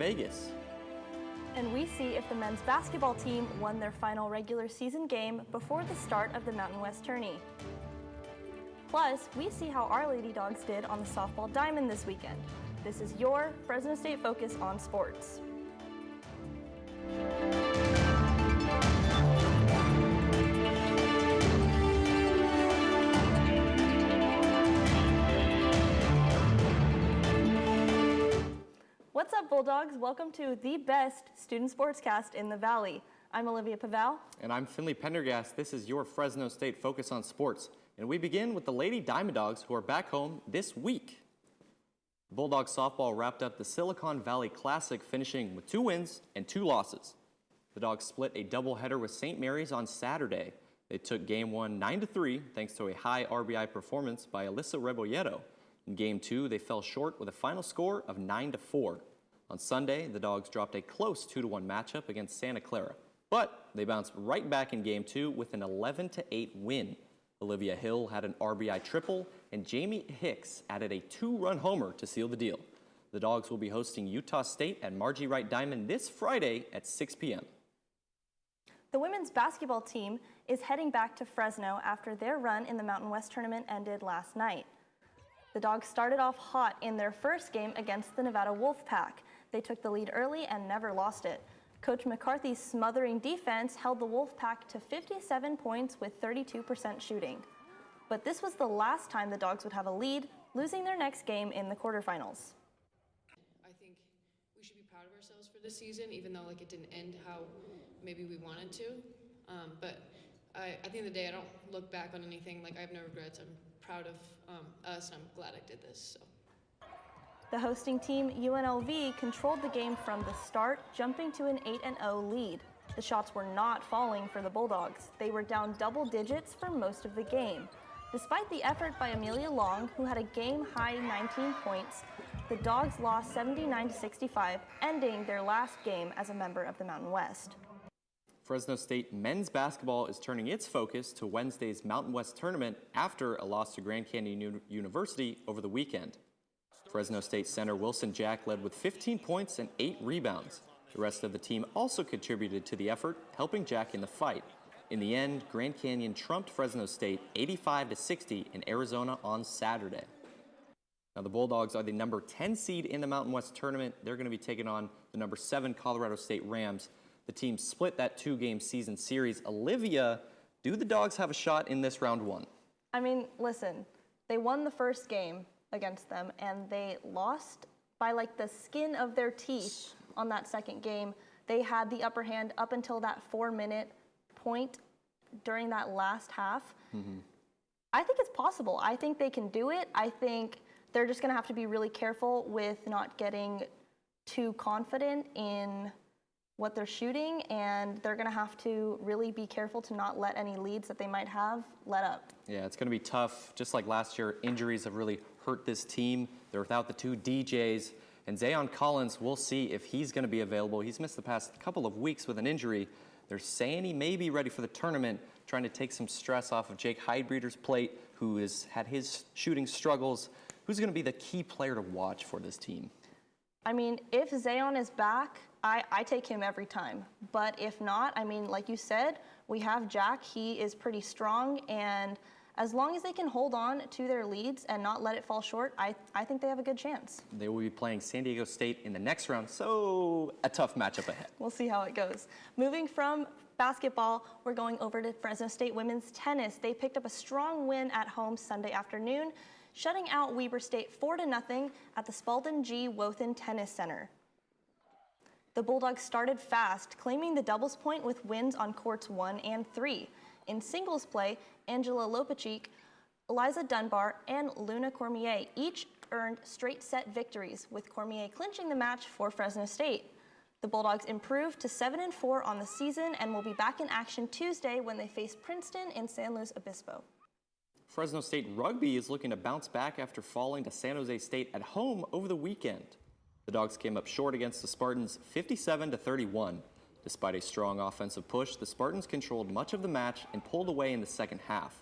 Vegas. And we see if the men's basketball team won their final regular season game before the start of the Mountain West Tourney. Plus, we see how our Lady Dogs did on the softball diamond this weekend. This is your Fresno State Focus on Sports. What's up, Bulldogs? Welcome to the best student sportscast in the Valley. I'm Olivia Pavel. And I'm Finley Pendergast. This is your Fresno State Focus on Sports. And we begin with the Lady Diamond Dogs, who are back home this week. Bulldogs softball wrapped up the Silicon Valley Classic, finishing with 2 wins and 2 losses. The Dogs split a doubleheader with St. Mary's on Saturday. They took Game 1 9-3 thanks to a high RBI performance by Alyssa Rebolledo. In Game 2, they fell short with a final score of 9-4. On Sunday, the Dogs dropped a close 2-1 matchup against Santa Clara, but they bounced right back in Game 2 with an 11-8 win. Olivia Hill had an RBI triple, and Jamie Hicks added a 2-run homer to seal the deal. The Dogs will be hosting Utah State at Margie Wright Diamond this Friday at 6 p.m. The women's basketball team is heading back to Fresno after their run in the Mountain West Tournament ended last night. The Dogs started off hot in their first game against the Nevada Wolfpack. They took the lead early and never lost it. Coach McCarthy's smothering defense held the Wolfpack to 57 points with 32% shooting. But this was the last time the Dogs would have a lead, losing their next game in the quarterfinals. I think we should be proud of ourselves for this season, even though it didn't end how maybe we wanted to. But at the end of the day, I don't look back on anything. I have no regrets. I'm proud of us, and I'm glad I did this. So. The hosting team, UNLV, controlled the game from the start, jumping to an 8-0 lead. The shots were not falling for the Bulldogs. They were down double digits for most of the game. Despite the effort by Amelia Long, who had a game-high 19 points, the Dogs lost 79-65, ending their last game as a member of the Mountain West. Fresno State men's basketball is turning its focus to Wednesday's Mountain West tournament after a loss to Grand Canyon University over the weekend. Fresno State center Wilson Jack led with 15 points and 8 rebounds. The rest of the team also contributed to the effort, helping Jack in the fight. In the end, Grand Canyon trumped Fresno State 85-60 in Arizona on Saturday. Now, the Bulldogs are the number 10 seed in the Mountain West tournament. They're going to be taking on the number 7 Colorado State Rams. The team split that 2-game season series. Olivia, do the Dogs have a shot in this round 1? I mean, listen, they won the first game against them, and they lost by the skin of their teeth on that second game. They had the upper hand up until that 4-minute point during that last half. I think it's possible. I think they can do it. I think they're just going to have to be really careful with not getting too confident in what they're shooting, and they're going to have to really be careful to not let any leads that they might have let up. Yeah, it's going to be tough. Just like last year, injuries have really hurt this team. They're without the 2 DJs. And Zayon Collins, we'll see if he's going to be available. He's missed the past couple of weeks with an injury. They're saying he may be ready for the tournament, trying to take some stress off of Jake Heidbreeder's plate, who has had his shooting struggles. Who's going to be the key player to watch for this team? I mean, if Zayon is back, I take him every time. But if not, I mean, like you said, we have Jack. He is pretty strong, and as long as they can hold on to their leads and not let it fall short, I think they have a good chance. They will be playing San Diego State in the next round, so a tough matchup ahead. We'll see how it goes. Moving from basketball, we're going over to Fresno State women's tennis. They picked up a strong win at home Sunday afternoon, shutting out Weber State 4-0 at the Spalding G. Wothan Tennis Center. The Bulldogs started fast, claiming the doubles point with wins on courts 1 and 3. In singles play, Angela Lopachik, Eliza Dunbar, and Luna Cormier each earned straight set victories, with Cormier clinching the match for Fresno State. The Bulldogs improved to 7-4 on the season and will be back in action Tuesday when they face Princeton in San Luis Obispo. Fresno State rugby is looking to bounce back after falling to San Jose State at home over the weekend. The Dogs came up short against the Spartans 57-31. Despite a strong offensive push, the Spartans controlled much of the match and pulled away in the second half.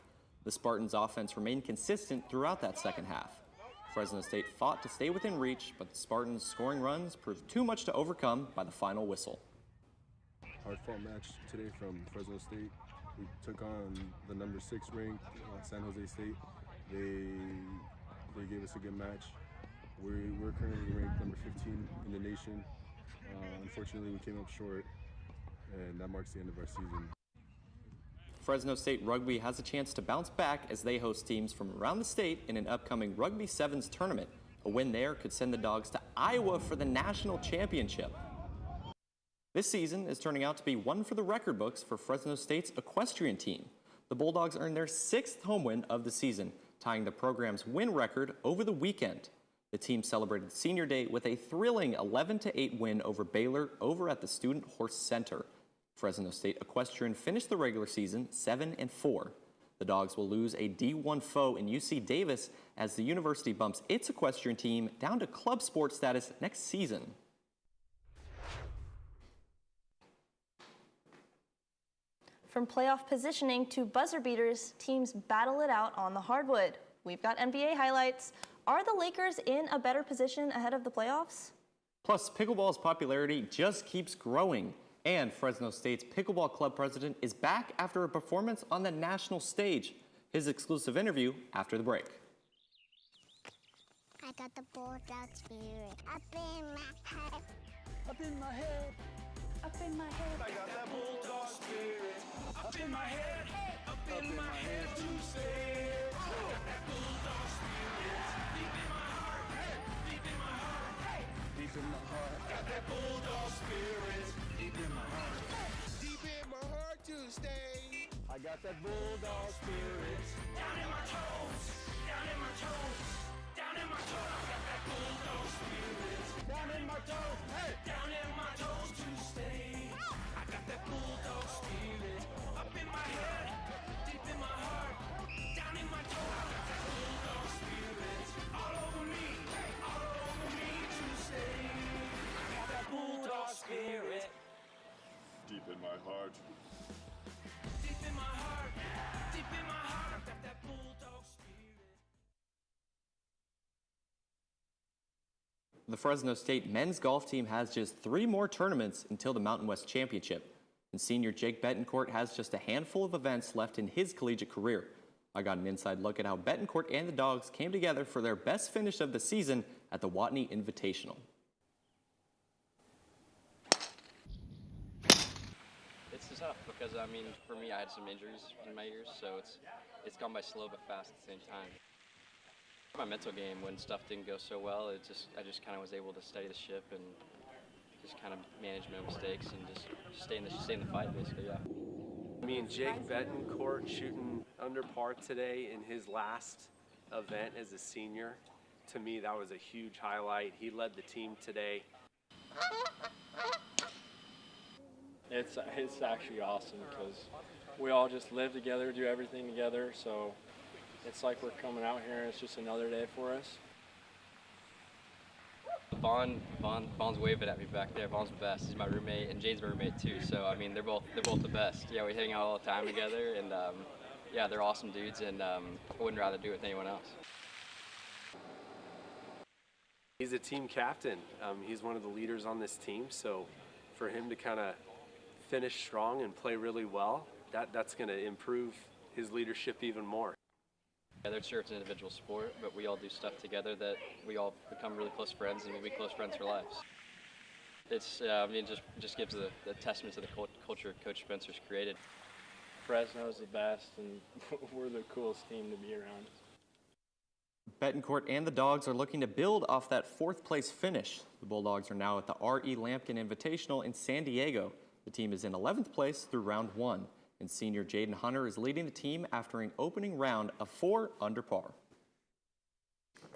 The Spartans' offense remained consistent throughout that second half. Fresno State fought to stay within reach, but the Spartans' scoring runs proved too much to overcome by the final whistle. Hard-fought match today from Fresno State. We took on the number 6 ranked San Jose State. They gave us a good match. We're currently ranked number 15 in the nation. Unfortunately, we came up short, and that marks the end of our season. Fresno State Rugby has a chance to bounce back as they host teams from around the state in an upcoming Rugby Sevens tournament. A win there could send the Dogs to Iowa for the national championship. This season is turning out to be one for the record books for Fresno State's equestrian team. The Bulldogs earned their 6th home win of the season, tying the program's win record over the weekend. The team celebrated Senior Day with a thrilling 11-8 win over Baylor over at the Student Horse Center. Fresno State Equestrian finished the regular season 7-4. The Dogs will lose a D1 foe in UC Davis as the university bumps its equestrian team down to club sport status next season. From playoff positioning to buzzer beaters, teams battle it out on the hardwood. We've got NBA highlights. Are the Lakers in a better position ahead of the playoffs? Plus, pickleball's popularity just keeps growing. And Fresno State's pickleball club president is back after a performance on the national stage. His exclusive interview after the break. I got the bulldog spirit up in my head. Up in my head. Up in my head. I got that bulldog spirit up in my head. Up in my head to stay. I got that bulldog spirit deep in my heart. Deep in my heart. Deep in my heart. Got that bulldog spirit deep in my heart. Deep in my heart to stay. I got that bulldog spirit down in my toes. Down in my toes. Down in my toes. I got that bulldog spirit down in my toes. Hey, down in my toes to stay. I got that bulldog spirit up in my head, deep in my heart, down in my toes. I got that bulldog spirit all over me to stay. I got that bulldog spirit Deep in my heart. deep in my heart, deep in my heart. I got that bulldog spirit. The Fresno State men's golf team has just 3 more tournaments until the Mountain West Championship. And senior Jake Betancourt has just a handful of events left in his collegiate career. I got an inside look at how Betancourt and the Dogs came together for their best finish of the season at the Watney Invitational. It's tough because, I mean, for me, I had some injuries in my years, so it's gone by slow but fast at the same time. My mental game, when stuff didn't go so well, I just kind of was able to steady the ship and just kind of manage my mistakes and just stay in the fight, basically, yeah. Me and Jake Betancourt shooting under par today in his last event as a senior. To me, that was a huge highlight. He led the team today. It's actually awesome because we all just live together, do everything together, so it's like we're coming out here and it's just another day for us. Bond's waving at me back there. Bond's the best. He's my roommate, and Jane's my roommate too. So I mean, they're both the best. Yeah, we hang out all the time together, and yeah, they're awesome dudes, and I wouldn't rather do it with anyone else. He's a team captain. He's one of the leaders on this team, so for him to kind of finish strong and play really well, that's going to improve his leadership even more. Yeah, they're sure it's an individual sport, but we all do stuff together that we all become really close friends, and we'll be close friends for life. It's, I mean, just gives the testament to the culture Coach Spencer's created. Fresno's the best, and we're the coolest team to be around. Betancourt and the Dogs are looking to build off that 4th place finish. The Bulldogs are now at the R.E. Lampkin Invitational in San Diego. The team is in 11th place through round 1. And senior Jaden Hunter is leading the team after an opening round of 4 under par.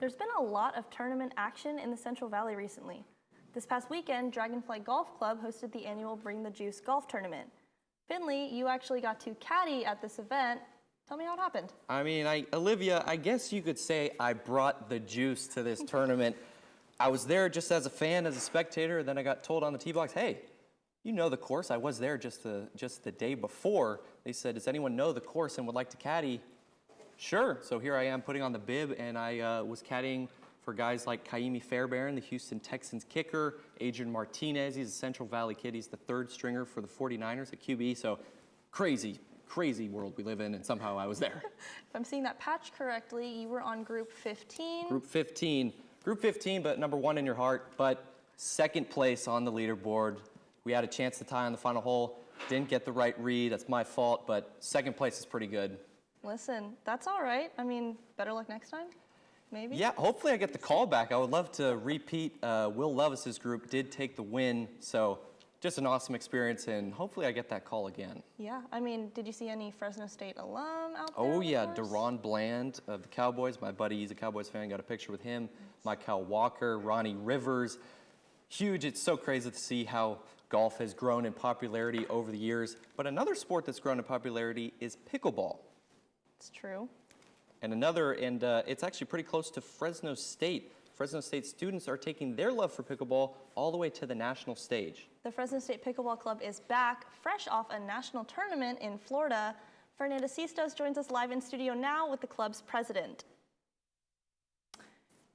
There's been a lot of tournament action in the Central Valley recently. This past weekend, Dragonfly Golf Club hosted the annual Bring the Juice golf tournament. Finley, you actually got to caddy at this event. Tell me how it happened. I mean, Olivia, I guess you could say I brought the juice to this tournament. I was there just as a fan, as a spectator, and then I got told on the tee box, hey, you know the course. I was there just the day before. They said, does anyone know the course and would like to caddy? Sure. So here I am putting on the bib, and I was caddying for guys like Kaimi Fairbairn, the Houston Texans kicker, Adrian Martinez, he's a Central Valley kid. He's the third stringer for the 49ers at QB. So crazy, crazy world we live in, and somehow I was there. If I'm seeing that patch correctly, you were on Group 15. Group 15. Group 15, but number 1 in your heart, but second place on the leaderboard. We had a chance to tie on the final hole. Didn't get the right read. That's my fault, but second place is pretty good. Listen, that's all right. I mean, better luck next time, maybe? Yeah, hopefully I get the call back. I would love to repeat. Will Levis's group did take the win, so just an awesome experience, and hopefully I get that call again. Yeah, I mean, did you see any Fresno State alum out there? Oh on the yeah, course? Deron Bland of the Cowboys. My buddy, he's a Cowboys fan. Got a picture with him. Michael Walker, Ronnie Rivers. Huge. It's so crazy to see how golf has grown in popularity over the years. But another sport that's grown in popularity is pickleball. It's true. And it's actually pretty close to Fresno State. Fresno State students are taking their love for pickleball all the way to the national stage. The Fresno State Pickleball Club is back, fresh off a national tournament in Florida. Fernanda Sistos joins us live in studio now with the club's president.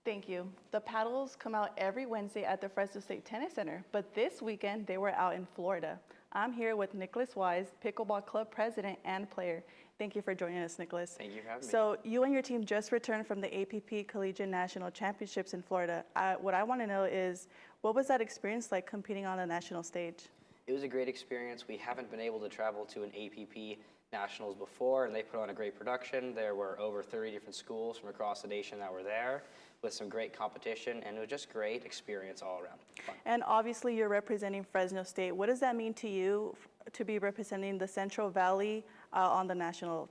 Thank you. The paddles come out every Wednesday at the Fresno State Tennis Center, but this weekend they were out in Florida. I'm here with Nicholas Wise, Pickleball Club president and player. Thank you for joining us, Nicholas. Thank you for having me. So you and your team just returned from the APP Collegiate National Championships in Florida. What I want to know is, what was that experience like competing on a national stage? It was a great experience. We haven't been able to travel to an APP Nationals before, and they put on a great production. There were over 30 different schools from across the nation that were there with some great competition, and it was just great experience all around. Fun. And obviously you're representing Fresno State. What does that mean to you to be representing the Central Valley on this national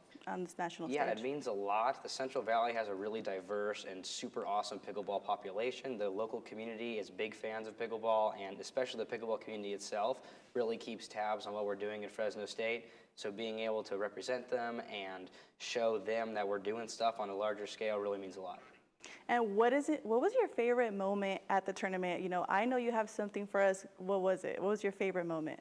stage? Yeah, it means a lot. The Central Valley has a really diverse and super awesome pickleball population. The local community is big fans of pickleball, and especially the pickleball community itself really keeps tabs on what we're doing at Fresno State. So being able to represent them and show them that we're doing stuff on a larger scale really means a lot. And what was your favorite moment at the tournament? You know, I know you have something for us. What was it? What was your favorite moment?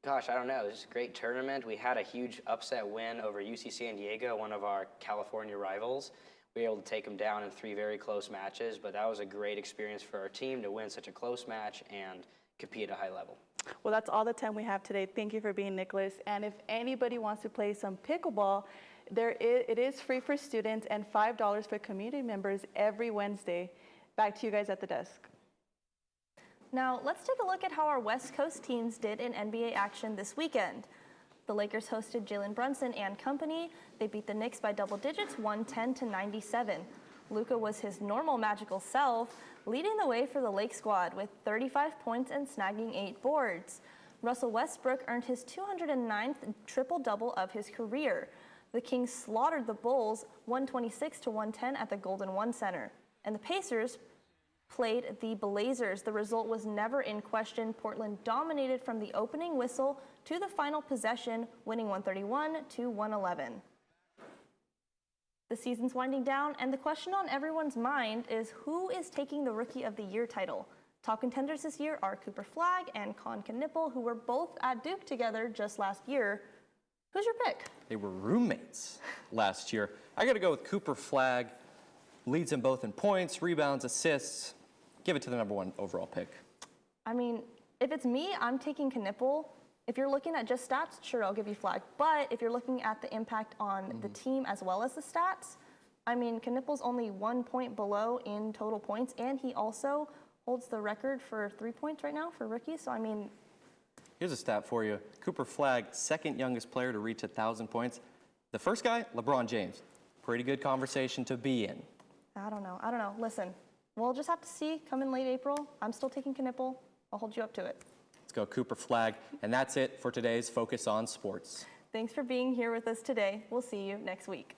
Gosh, I don't know. It was just a great tournament. We had a huge upset win over UC San Diego, one of our California rivals. We were able to take them down in 3 very close matches, but that was a great experience for our team to win such a close match and compete at a high level. Well, that's all the time we have today. Thank you for being Nicholas. And if anybody wants to play some pickleball, it is free for students and $5 for community members every Wednesday. Back to you guys at the desk. Now, let's take a look at how our West Coast teams did in NBA action this weekend. The Lakers hosted Jalen Brunson and company. They beat the Knicks by double digits, 110-97. Luka was his normal magical self, leading the way for the Lake squad with 35 points and snagging 8 boards. Russell Westbrook earned his 209th triple-double of his career. The Kings slaughtered the Bulls 126-110 at the Golden One Center. And the Pacers played the Blazers. The result was never in question. Portland dominated from the opening whistle to the final possession, winning 131-111. The season's winding down, and the question on everyone's mind is who is taking the Rookie of the Year title? Top contenders this year are Cooper Flagg and Con Knipple, who were both at Duke together just last year. Who's your pick? They were roommates last year. I got to go with Cooper Flagg. Leads them both in points, rebounds, assists. Give it to the #1 overall pick. I mean, if it's me, I'm taking Knipple. If you're looking at just stats, sure, I'll give you Flagg. But if you're looking at the impact on the team as well as the stats, I mean, Knipple's only 1 point below in total points, and he also holds the record for 3 points right now for rookies. So, I mean, here's a stat for you. Cooper Flagg, second youngest player to reach 1,000 points. The first guy, LeBron James. Pretty good conversation to be in. I don't know. Listen, we'll just have to see. Come in late April. I'm still taking Knipple. I'll hold you up to it. Let's go Cooper Flagg. And that's it for today's Focus on Sports. Thanks for being here with us today. We'll see you next week.